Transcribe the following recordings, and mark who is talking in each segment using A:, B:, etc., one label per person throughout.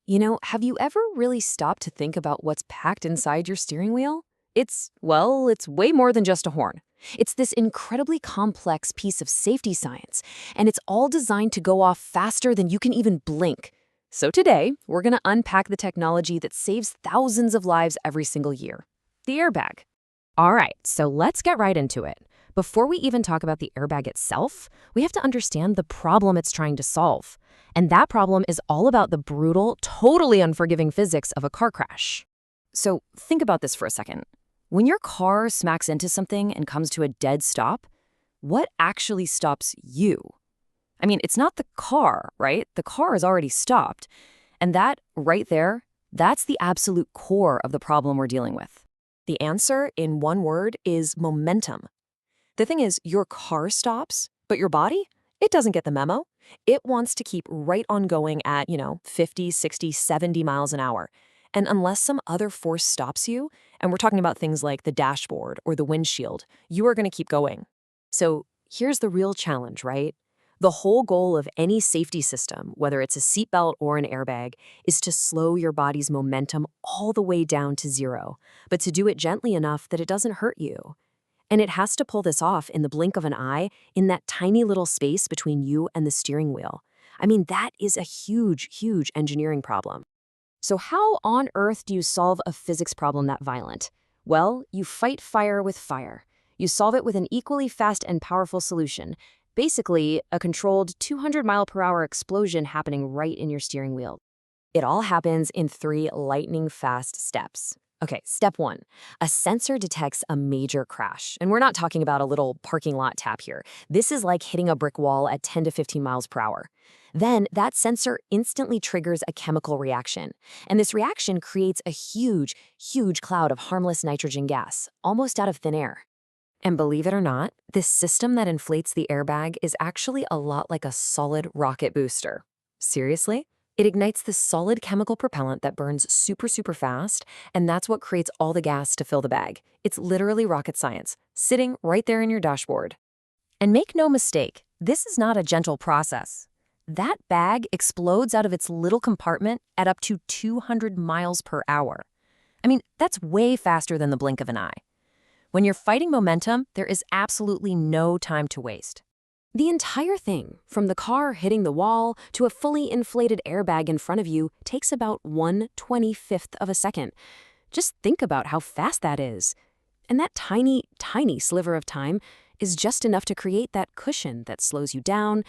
A: Have you ever really stopped to think about what's packed inside your steering wheel? It's way more than just a horn. It's this incredibly complex piece of safety science, and it's all designed to go off faster than you can even blink. So today, we're going to unpack the technology that saves thousands of lives every single year. The airbag. All right, so let's get right into it. Before we even talk about the airbag itself, we have to understand the problem it's trying to solve. And that problem is all about the brutal, totally unforgiving physics of a car crash. So think about this for a second. When your car smacks into something and comes to a dead stop, what actually stops you? I mean, it's not the car, right? The car is already stopped. And that, right there, that's the absolute core of the problem we're dealing with. The answer, in one word, is momentum. The thing is, your car stops, but your body, it doesn't get the memo. It wants to keep right on going at, 50, 60, 70 miles an hour. And unless some other force stops you, and we're talking about things like the dashboard or the windshield, you are going to keep going. So here's the real challenge, right? The whole goal of any safety system, whether it's a seatbelt or an airbag, is to slow your body's momentum all the way down to zero, but to do it gently enough that it doesn't hurt you. And it has to pull this off in the blink of an eye in that tiny little space between you and the steering wheel. I mean, that is a huge, huge engineering problem. So how on earth do you solve a physics problem that violent? Well, you fight fire with fire. You solve it with an equally fast and powerful solution. Basically, a controlled 200-mile-per-hour explosion happening right in your steering wheel. It all happens in 3 lightning-fast steps. Okay, step 1. A sensor detects a major crash. And we're not talking about a little parking lot tap here. This is like hitting a brick wall at 10 to 15 miles per hour. Then that sensor instantly triggers a chemical reaction. And this reaction creates a huge, huge cloud of harmless nitrogen gas, almost out of thin air. And believe it or not, this system that inflates the airbag is actually a lot like a solid rocket booster. Seriously? It ignites this solid chemical propellant that burns super, super fast, and that's what creates all the gas to fill the bag. It's literally rocket science, sitting right there in your dashboard. And make no mistake, this is not a gentle process. That bag explodes out of its little compartment at up to 200 miles per hour. I mean, that's way faster than the blink of an eye. When you're fighting momentum, there is absolutely no time to waste. The entire thing, from the car hitting the wall to a fully inflated airbag in front of you, takes about 1/25th of a second. Just think about how fast that is. And that tiny, tiny sliver of time is just enough to create that cushion that slows you down,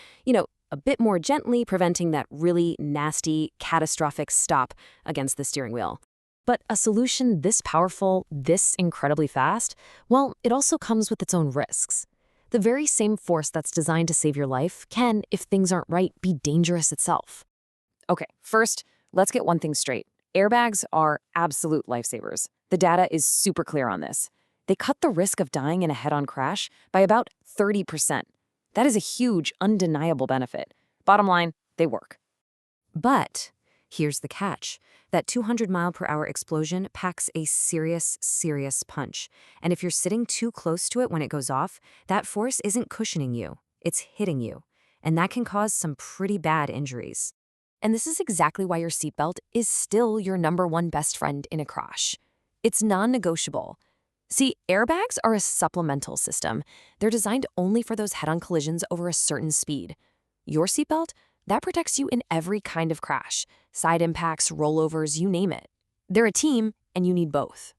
A: a bit more gently, preventing that really nasty, catastrophic stop against the steering wheel. But a solution this powerful, this incredibly fast, well, it also comes with its own risks. The very same force that's designed to save your life can, if things aren't right, be dangerous itself. Okay, first, let's get one thing straight. Airbags are absolute lifesavers. The data is super clear on this. They cut the risk of dying in a head-on crash by about 30%. That is a huge, undeniable benefit. Bottom line, they work. But here's the catch. That 200-mile-per-hour explosion packs a serious, serious punch. And if you're sitting too close to it when it goes off, that force isn't cushioning you. It's hitting you. And that can cause some pretty bad injuries. And this is exactly why your seatbelt is still your #1 best friend in a crash. It's non-negotiable. See, airbags are a supplemental system. They're designed only for those head-on collisions over a certain speed. Your seatbelt, that protects you in every kind of crash. Side impacts, rollovers, you name it. They're a team, and you need both.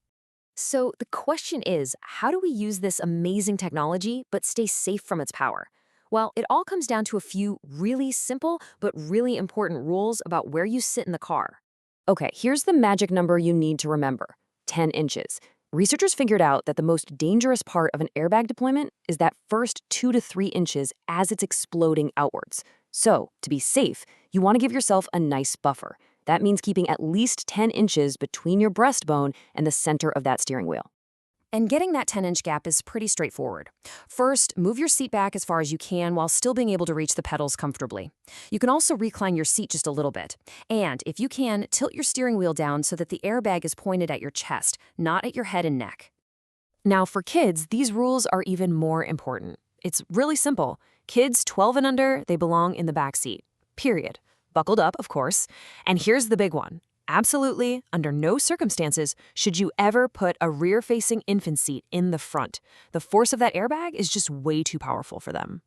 A: So the question is, how do we use this amazing technology but stay safe from its power? Well, it all comes down to a few really simple but really important rules about where you sit in the car. Okay, here's the magic number you need to remember: 10 inches. Researchers figured out that the most dangerous part of an airbag deployment is that first 2 to 3 inches as it's exploding outwards. So, to be safe, you want to give yourself a nice buffer. That means keeping at least 10 inches between your breastbone and the center of that steering wheel. And getting that 10-inch gap is pretty straightforward. First, move your seat back as far as you can while still being able to reach the pedals comfortably. You can also recline your seat just a little bit. And if you can, tilt your steering wheel down so that the airbag is pointed at your chest, not at your head and neck. Now, for kids, these rules are even more important. It's really simple. Kids 12 and under, they belong in the back seat. Period. buckled up, of course. And here's the big one. Absolutely, under no circumstances should you ever put a rear-facing infant seat in the front. The force of that airbag is just way too powerful for them.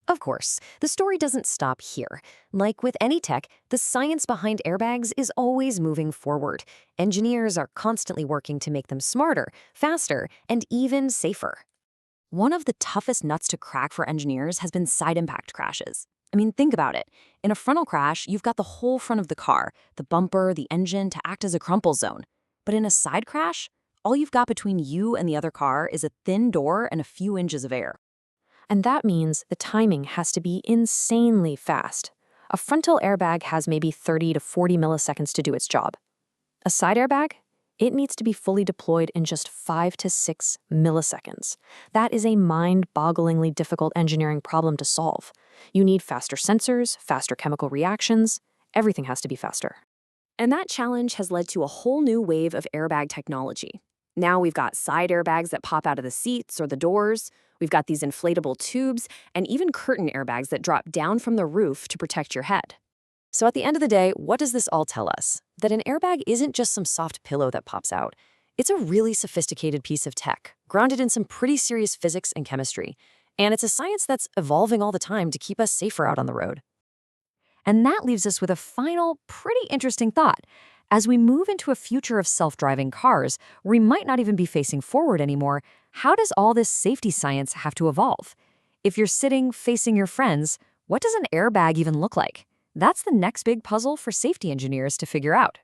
B: Of course, the story doesn't stop here. Like with any tech, the science behind airbags is always moving forward. Engineers are constantly working to make them smarter, faster, and even safer.
A: One of the toughest nuts to crack for engineers has been side impact crashes. I mean, think about it. In a frontal crash, you've got the whole front of the car, the bumper, the engine to act as a crumple zone. But in a side crash, all you've got between you and the other car is a thin door and a few inches of air. And that means the timing has to be insanely fast. A frontal airbag has maybe 30 to 40 milliseconds to do its job. A side airbag? It needs to be fully deployed in just 5 to 6 milliseconds. That is a mind-bogglingly difficult engineering problem to solve. You need faster sensors, faster chemical reactions. Everything has to be faster. And that challenge has led to a whole new wave of airbag technology. Now we've got side airbags that pop out of the seats or the doors. We've got these inflatable tubes and even curtain airbags that drop down from the roof to protect your head. So at the end of the day, what does this all tell us? That an airbag isn't just some soft pillow that pops out. It's a really sophisticated piece of tech, grounded in some pretty serious physics and chemistry. And it's a science that's evolving all the time to keep us safer out on the road. And that leaves us with a final, pretty interesting thought. As we move into a future of self-driving cars, we might not even be facing forward anymore. How does all this safety science have to evolve? If you're sitting facing your friends, what does an airbag even look like? That's the next big puzzle for safety engineers to figure out.